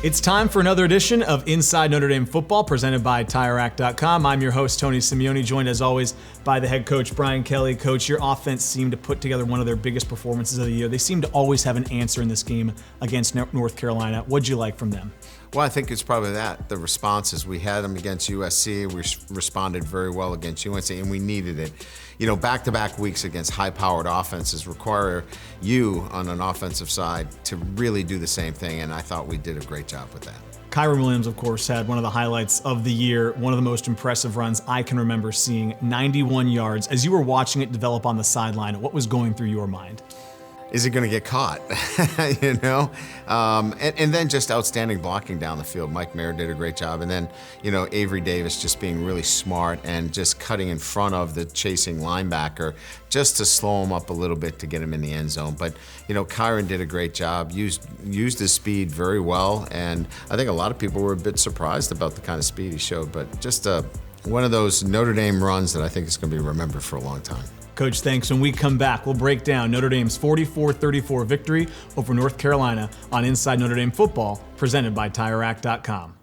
It's time for another edition of Inside Notre Dame Football, presented by TireRack.com. I'm your host, Tony Simeone, joined as always by the head coach, Brian Kelly. Coach, your offense seemed to put together one of their biggest performances of the year. They seem to always have an answer in this game against North Carolina. What'd you like from them? Well, I think it's probably the responses. We had them against USC, we responded very well against UNC, and we needed it. You know, back-to-back weeks against high-powered offenses require you on an offensive side to really do the same thing, and I thought we did a great job with that. Kyren Williams, of course, had one of the highlights of the year, one of the most impressive runs I can remember seeing, 91 yards. As you were watching it develop on the sideline, what was going through your mind? Is he going to get caught? You know? And then just outstanding blocking down the field. Mike Mayer did a great job. And then, you know, Avery Davis just being really smart and just cutting in front of the chasing linebacker just to slow him up a little bit to get him in the end zone. But, you know, Kyren did a great job, used his speed very well. And I think a lot of people were a bit surprised about the kind of speed he showed. But just one of those Notre Dame runs that I think is going to be remembered for a long time. Coach, thanks. When we come back, we'll break down Notre Dame's 44-34 victory over North Carolina on Inside Notre Dame Football, presented by TireRack.com.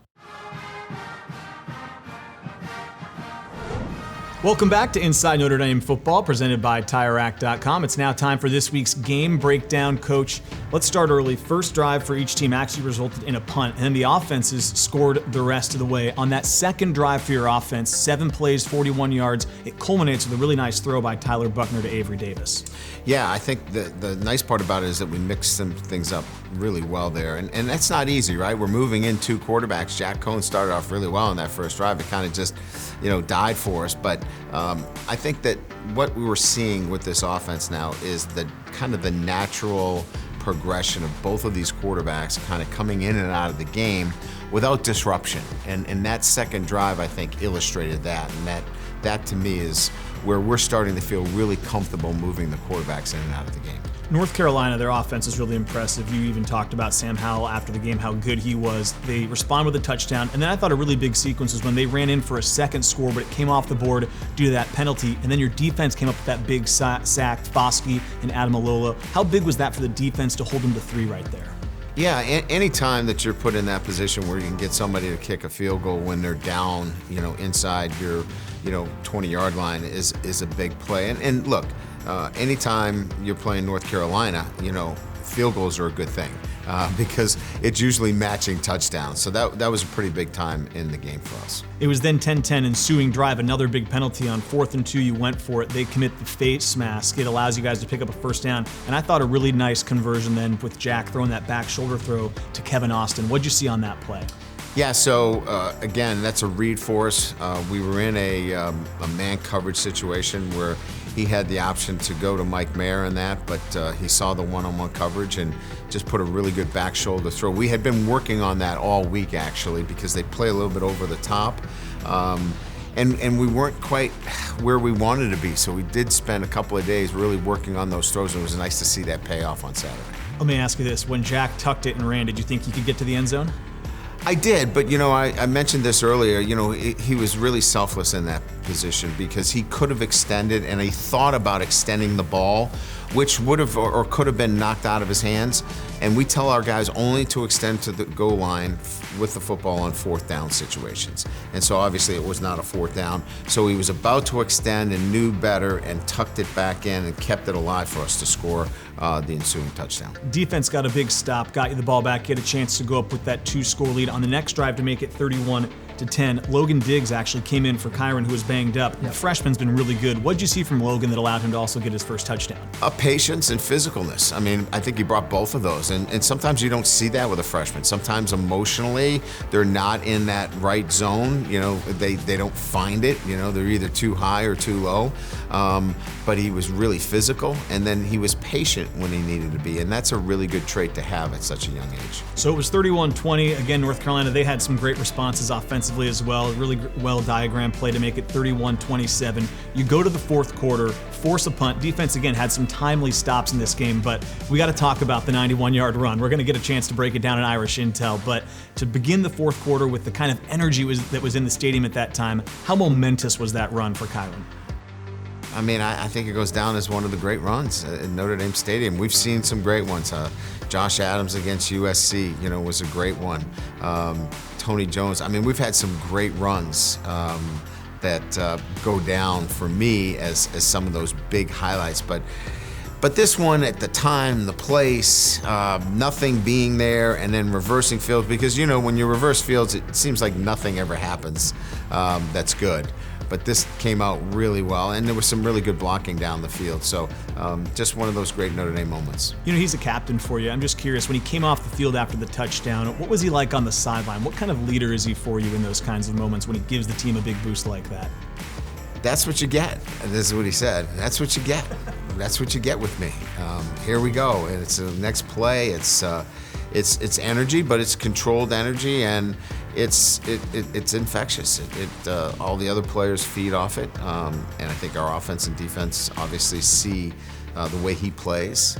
Welcome back to Inside Notre Dame Football, presented by TireRack.com. It's now time for this week's game breakdown. Coach, let's start early. First drive for each team actually resulted in a punt, and then the offenses scored the rest of the way. On that second drive for your offense, 7 plays, 41 yards, it culminates with a really nice throw by Tyler Buckner to Avery Davis. Yeah, I think the nice part about it is that we mixed some things up really well there, and that's not easy, right? We're moving in 2 quarterbacks. Jack Cohn started off really well on that first drive. It kind of just, you know, died for us, but I think that what we were seeing with this offense now is the kind of the natural progression of both of these quarterbacks kind of coming in and out of the game without disruption. And that second drive, I think, illustrated that. And that to me is where we're starting to feel really comfortable moving the quarterbacks in and out of the game. North Carolina, their offense is really impressive. You even talked about Sam Howell after the game, how good he was. They respond with a touchdown, and then I thought a really big sequence was when they ran in for a second score, but it came off the board due to that penalty, and then your defense came up with that big sack, Foskey and Adam Alola. How big was that for the defense to hold them to 3 right there? Yeah, any time that you're put in that position where you can get somebody to kick a field goal when they're down, you know, inside your, 20-yard line is a big play. And look, anytime you're playing North Carolina, field goals are a good thing because it's usually matching touchdowns. So that was a pretty big time in the game for us. It was then 10-10 ensuing drive, another big penalty on 4th and 2. You went for it. They commit the face mask. It allows you guys to pick up a first down. And I thought a really nice conversion then with Jack throwing that back shoulder throw to Kevin Austin. What'd you see on that play? Yeah, so again, that's a read for us. We were in a man coverage situation where he had the option to go to Mike Mayer in that, but he saw the one-on-one coverage and just put a really good back shoulder throw. We had been working on that all week, actually, because they play a little bit over the top. And we weren't quite where we wanted to be, so we did spend a couple of days really working on those throws, and it was nice to see that pay off on Saturday. Let me ask you this. When Jack tucked it and ran, did you think he could get to the end zone? I did, but I mentioned this earlier, he was really selfless in that position because he could have extended and he thought about extending the ball, which would have or could have been knocked out of his hands. And we tell our guys only to extend to the goal line with the football on 4th down situations. And so obviously it was not a 4th down. So he was about to extend and knew better and tucked it back in and kept it alive for us to score the ensuing touchdown. Defense got a big stop, got you the ball back, get a chance to go up with that 2-score lead on the next drive to make it 31-10. Logan Diggs actually came in for Kyren, who was banged up. The freshman's been really good. What did you see from Logan that allowed him to also get his first touchdown? Patience and physicalness. I mean, I think he brought both of those. And sometimes you don't see that with a freshman. Sometimes emotionally, they're not in that right zone. They don't find it. They're either too high or too low. But he was really physical, and then he was patient when he needed to be. And that's a really good trait to have at such a young age. So it was 31-20. Again, North Carolina, they had some great responses offensively as well. Really well diagrammed play to make it 31-27. You go to the 4th quarter, force a punt. Defense, again, had some timely stops in this game, but we got to talk about the 91-yard run. We're going to get a chance to break it down in Irish Intel, but to begin the 4th quarter with the kind of energy that was in the stadium at that time, how momentous was that run for Kyren? I mean, I think it goes down as one of the great runs in Notre Dame Stadium. We've seen some great ones. Josh Adams against USC, was a great one. Tony Jones. I mean, we've had some great runs that go down for me as some of those big highlights. But this one, at the time, the place, nothing being there, and then reversing fields, because when you reverse fields, it seems like nothing ever happens. That's good. But this came out really well, and there was some really good blocking down the field. So just one of those great Notre Dame moments. He's a captain for you. I'm just curious, when he came off the field after the touchdown, what was he like on the sideline? What kind of leader is he for you in those kinds of moments when he gives the team a big boost like that? That's what you get. This is what he said. That's what you get. That's what you get with me. Here we go. And it's the next play. It's energy, but it's controlled energy, and it's infectious. All the other players feed off it, and I think our offense and defense obviously see the way he plays,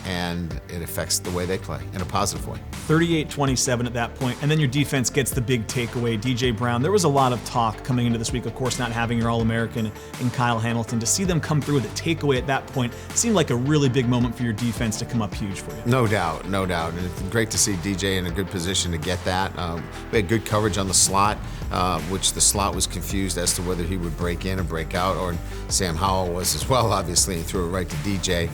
and it affects the way they play in a positive way. 38-27 at that point, and then your defense gets the big takeaway. DJ Brown, there was a lot of talk coming into this week, of course, not having your All-American in Kyle Hamilton. To see them come through with a takeaway at that point seemed like a really big moment for your defense to come up huge for you. No doubt. And it's great to see DJ in a good position to get that. We had good coverage on the slot, which the slot was confused as to whether he would break in or break out, or Sam Howell was as well, obviously, and threw it right to DJ.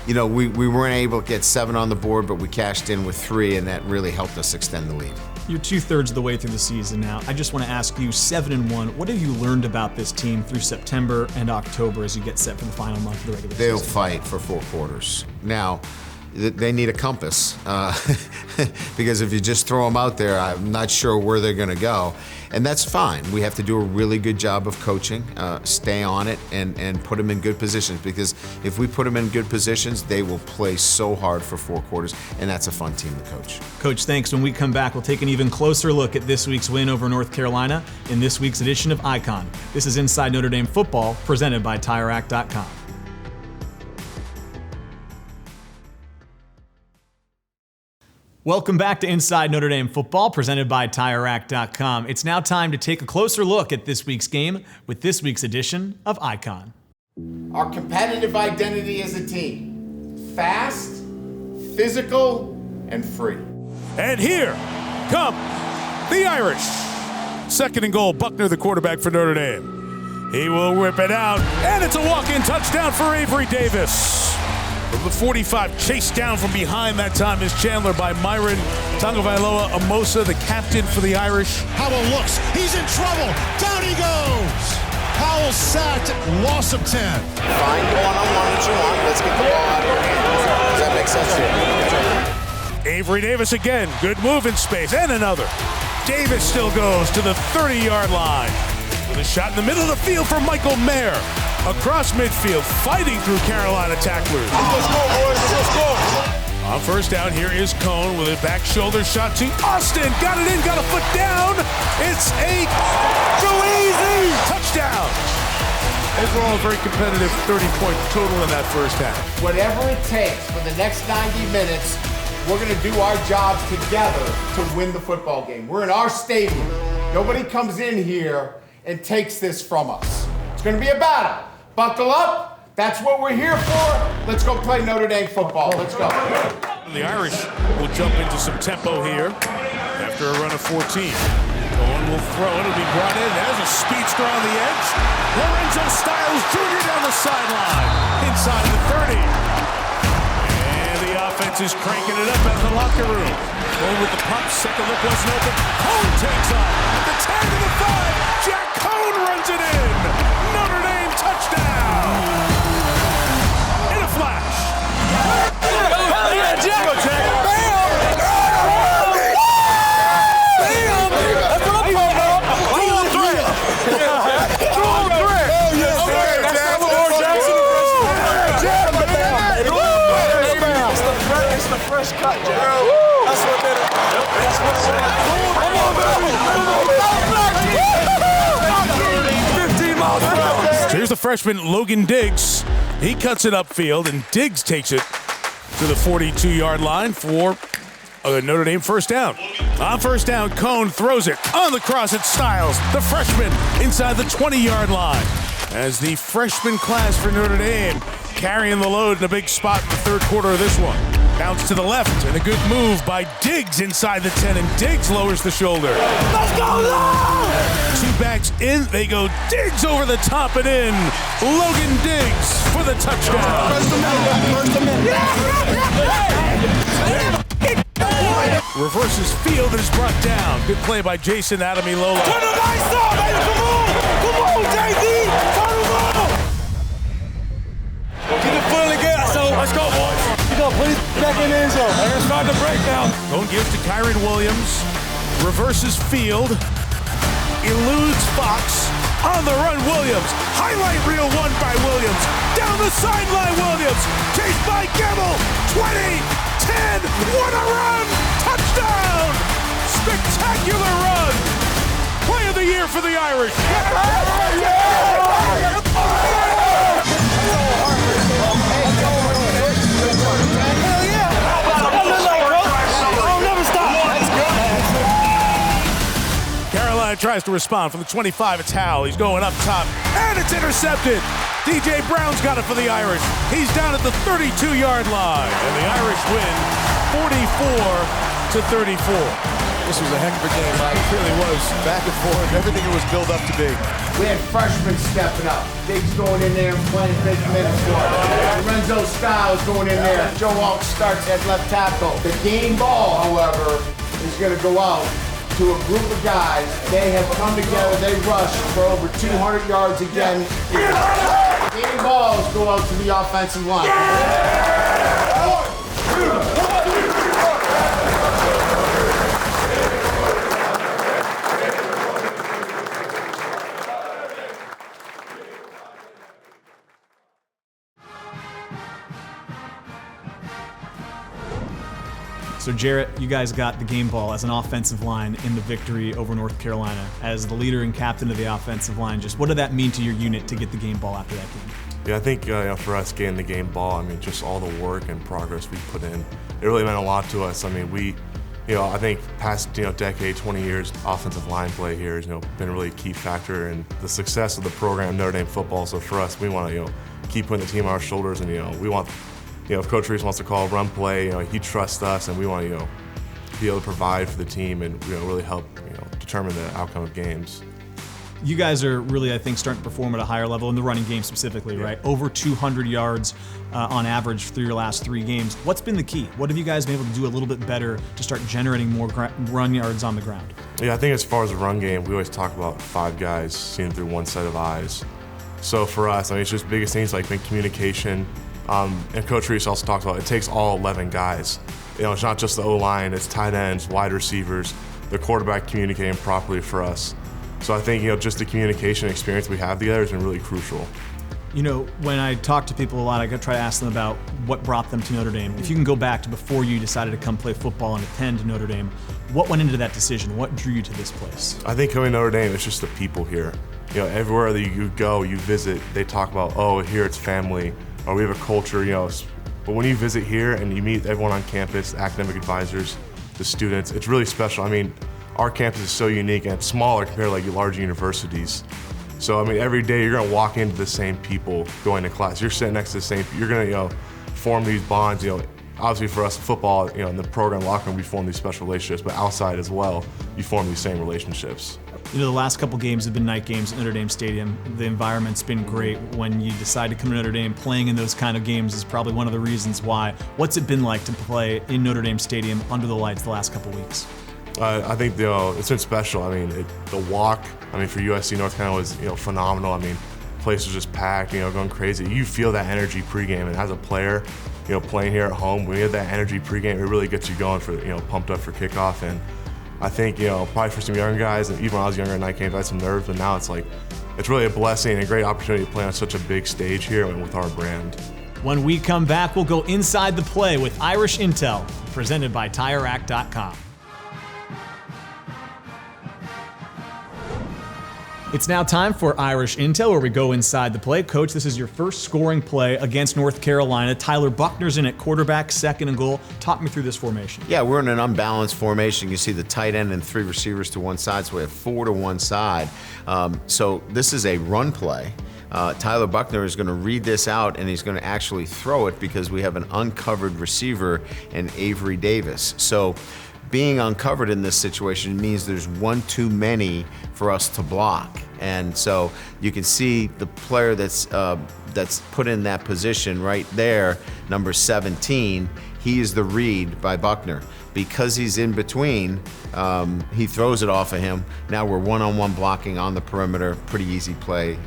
We weren't able to get 7 on the board, but we cashed in with 3, and that really helped us extend the lead. You're 2/3 of the way through the season now. I just want to ask you, 7-1, what have you learned about this team through September and October as you get set for the final month of the regular season? They'll fight for 4 quarters. Now, they need a compass, because if you just throw them out there, I'm not sure where they're going to go. And that's fine. We have to do a really good job of coaching, stay on it, and put them in good positions, because if we put them in good positions, they will play so hard for 4 quarters, and that's a fun team to coach. Coach, thanks. When we come back, we'll take an even closer look at this week's win over North Carolina in this week's edition of Icon. This is Inside Notre Dame Football, presented by TireRack.com. Welcome back to Inside Notre Dame Football, presented by TireRack.com. It's now time to take a closer look at this week's game with this week's edition of Icon. Our competitive identity as a team: fast, physical, and free. And here come the Irish. 2nd and goal, Buckner, the quarterback for Notre Dame. He will whip it out, and it's a walk-in touchdown for Avery Davis. From the 45, chased down from behind that time is Chandler by Myron Tagovailoa Amosa, the captain for the Irish. Howell looks, he's in trouble, down he goes! Howell sacked, loss of 10. Find the one-on-one that you want. Let's get the ball out of your hands. Does that make sense to you? Avery Davis again, good move in space, and another. Davis still goes to the 30-yard line with a shot in the middle of the field for Michael Mayer. Across midfield, fighting through Carolina tacklers. Let's go, boys, let's go! On first down, here is Cone with a back shoulder shot to Austin. Got it in, got a foot down. It's too easy. Touchdown. Overall, a very competitive 30-point total in that first half. Whatever it takes for the next 90 minutes, we're going to do our job together to win the football game. We're in our stadium. Nobody comes in here and takes this from us. It's going to be a battle. Buckle up. That's what we're here for. Let's go play Notre Dame football. Let's go. The Irish will jump into some tempo here after a run of 14. Owen will throw it. It'll be brought in. There's a speedster on the edge. Lorenzo Styles Jr. down the sideline. Inside the 30. And the offense is cranking it up at the locker room. Cone with the pump. Second look wasn't open. Cone takes off. The 10 to the 5. Jack Cone runs it in. Notre Dame touchdown. In a flash. Hell yeah, Jack! Go, Jack! Bam! Bam! That's what I'm talking about! 2-on-3! 2-on-3! Hell yes, sir! That's Lamar Jackson. It's the fresh cut, Jack. That's what did it. That's what's come on, baby! 15 miles per hour. Here's the freshman Logan Diggs. He cuts it upfield, and Diggs takes it to the 42-yard line for a Notre Dame first down. On first down, Cone throws it on the cross at Styles, the freshman, inside the 20-yard line. as the freshman class for Notre Dame carrying the load in a big spot in the third quarter of this one. Bounce to the left, and a good move by Diggs inside the 10, and Diggs lowers the shoulder. Let's go, Lord! Two backs in, they go Diggs over the top and in. Logan Diggs for the touchdown. Reverses field and is brought down. Good play by Jason Adamilola. Turn the lights on, baby! Come on, JD! Turn them on! Get the foot in the gas, so let's go, boys. You gonna put it back in the end zone. They're starting to break now. Cone gives to Kyron Williams. Reverses field. Eludes Fox. On the run, Williams. Highlight reel one by Williams. Down the sideline, Williams. Chased by Gamble. 20, 10. What a run! Touchdown! Spectacular run! Play of the year for the Irish. Carolina tries to respond from the 25. It's Howell. He's going up top, and it's intercepted. DJ Brown's got it for the Irish. He's down at the 32-yard line, and the Irish win 44-34. This was a heck of a game, Mike. It really was. Back and forth, everything it was built up to be. We had freshmen stepping up. Diggs going in there and playing big minutes for us. Lorenzo Styles going in there. Joe Walk starts at left tackle. The game ball, however, is going to go out to a group of guys. They have come together. They rushed for over 200 yards again. Game balls go out to the offensive line. So Jarrett, you guys got the game ball as an offensive line in the victory over North Carolina. As the leader and captain of the offensive line, just what did that mean to your unit to get the game ball after that game? Yeah, I think for us getting the game ball, I mean, just all the work and progress we put in, it really meant a lot to us. I mean, I think past decade, 20 years, offensive line play here has been a really key factor in the success of the program, Notre Dame football. So for us, we want to keep putting the team on our shoulders, and we want. If Coach Reese wants to call a run play, he trusts us, and we want to, be able to provide for the team and really help, determine the outcome of games. You guys are really, I think, starting to perform at a higher level in the running game specifically, right? Over 200 yards on average through your last 3 games. What's been the key? What have you guys been able to do a little bit better to start generating more run yards on the ground? Yeah, I think as far as the run game, we always talk about 5 guys seen through one set of eyes. So for us, it's just biggest things like communication. And Coach Reese also talks about it takes all 11 guys. It's not just the O-line, it's tight ends, wide receivers, the quarterback communicating properly for us. So I think, just the communication experience we have together has been really crucial. When I talk to people a lot, I try to ask them about what brought them to Notre Dame. If you can go back to before you decided to come play football and attend Notre Dame, what went into that decision? What drew you to this place? I think coming to Notre Dame, it's just the people here. Everywhere that you go, you visit, they talk about, here it's family, or we have a culture, But when you visit here and you meet everyone on campus, the academic advisors, the students, it's really special. Our campus is so unique and it's smaller compared to large universities. So every day you're gonna walk into the same people going to class. You're sitting next to the same. You're gonna form these bonds. Obviously for us football, in the program locker room we form these special relationships, but outside as well, you form these same relationships. The last couple games have been night games at Notre Dame Stadium. The environment's been great. When you decide to come to Notre Dame, playing in those kind of games is probably one of the reasons why. What's it been like to play in Notre Dame Stadium under the lights the last couple weeks? I think it's been special. The walk, for USC North Carolina was phenomenal. The place was just packed, going crazy. You feel that energy pregame, and as a player, playing here at home, when you have that energy pregame, it really gets you going for pumped up for kickoff. And I think probably for some younger guys, and even when I was younger in night games, I had some nerves, but now it's really a blessing and a great opportunity to play on such a big stage here and with our brand. When we come back, we'll go inside the play with Irish Intel, presented by TireRack.com. It's now time for Irish Intel, where we go inside the play. Coach, this is your first scoring play against North Carolina. Tyler Buckner's in at quarterback, second and goal. Talk me through this formation. Yeah, we're in an unbalanced formation. You see the tight end and 3 receivers to one side, so we have 4 to one side. So this is a run play. Tyler Buckner is going to read this out, and he's going to actually throw it because we have an uncovered receiver in Avery Davis. So being uncovered in this situation means there's one too many for us to block. And so you can see the player that's put in that position right there, number 17, he is the read by Buckner. Because he's in between, he throws it off of him. Now we're one-on-one blocking on the perimeter. Pretty easy play,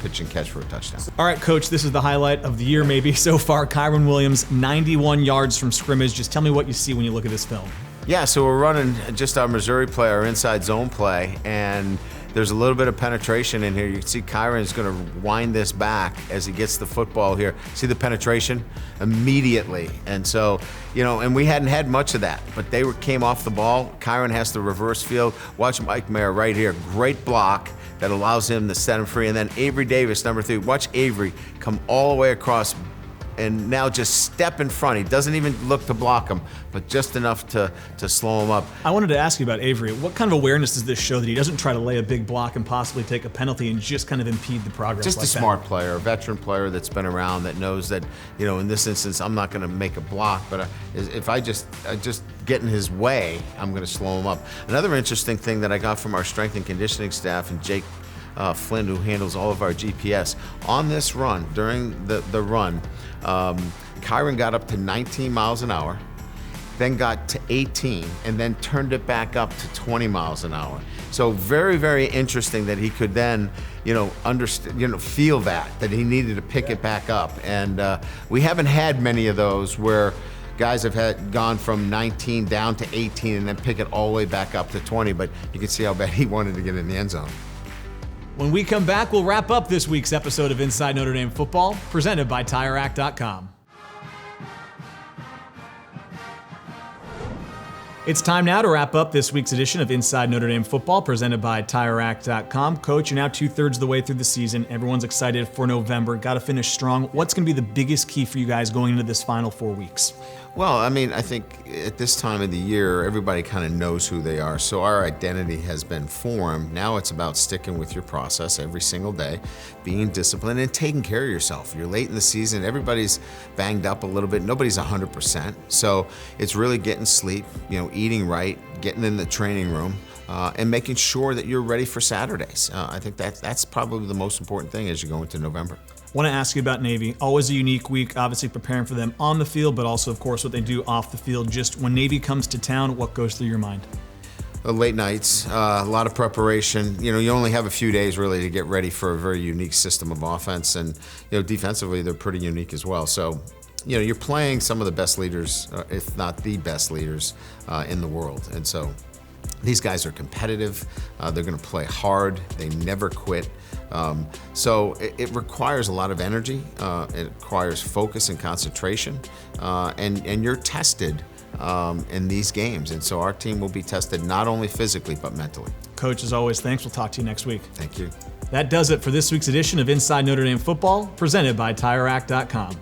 pitch and catch for a touchdown. All right, Coach, this is the highlight of the year maybe so far. Kyron Williams, 91 yards from scrimmage. Just tell me what you see when you look at this film. Yeah, so we're running just our Missouri play, our inside zone play, and there's a little bit of penetration in here. You can see Kyron's going to wind this back as he gets the football here. See the penetration? Immediately. And so, and we hadn't had much of that, but they came off the ball. Kyron has the reverse field. Watch Mike Mayer right here. Great block that allows him to set him free. And then Avery Davis, number 3. Watch Avery come all the way across and now just step in front. He doesn't even look to block him, but just enough to slow him up. I wanted to ask you about Avery. What kind of awareness does this show that he doesn't try to lay a big block and possibly take a penalty and just kind of impede the progress? Just like a smart player, a veteran player that's been around, that knows that, in this instance, I'm not going to make a block, but if I just get in his way, I'm going to slow him up. Another interesting thing that I got from our strength and conditioning staff and Jake Flynn, who handles all of our GPS, on this run, during the run, Kyron got up to 19 miles an hour, then got to 18, and then turned it back up to 20 miles an hour. So very, very interesting that he could then, understand, feel that he needed to pick it back up. And we haven't had many of those where guys have gone from 19 down to 18 and then pick it all the way back up to 20, but you can see how bad he wanted to get in the end zone. When we come back, we'll wrap up this week's episode of Inside Notre Dame Football, presented by TireRack.com. It's time now to wrap up this week's edition of Inside Notre Dame Football, presented by TireRack.com. Coach, you're now 2/3 of the way through the season. Everyone's excited for November. Got to finish strong. What's going to be the biggest key for you guys going into this final 4 weeks? Well, I think at this time of the year, everybody kind of knows who they are. So our identity has been formed. Now it's about sticking with your process every single day, being disciplined and taking care of yourself. You're late in the season. Everybody's banged up a little bit. Nobody's 100%. So it's really getting sleep, eating right, getting in the training room, and making sure that you're ready for Saturdays. I think that's probably the most important thing as you go into November. I want to ask you about Navy. Always a unique week, obviously preparing for them on the field, but also, of course, what they do off the field. Just when Navy comes to town, what goes through your mind? Late nights, a lot of preparation. You only have a few days really to get ready for a very unique system of offense, and defensively they're pretty unique as well. So, you're playing some of the best leaders, if not the best leaders in the world, and so these guys are competitive. They're going to play hard. They never quit. So it requires a lot of energy. It requires focus and concentration, and you're tested in these games. And so our team will be tested not only physically but mentally. Coach, as always, thanks. We'll talk to you next week. Thank you. That does it for this week's edition of Inside Notre Dame Football, presented by TireRack.com.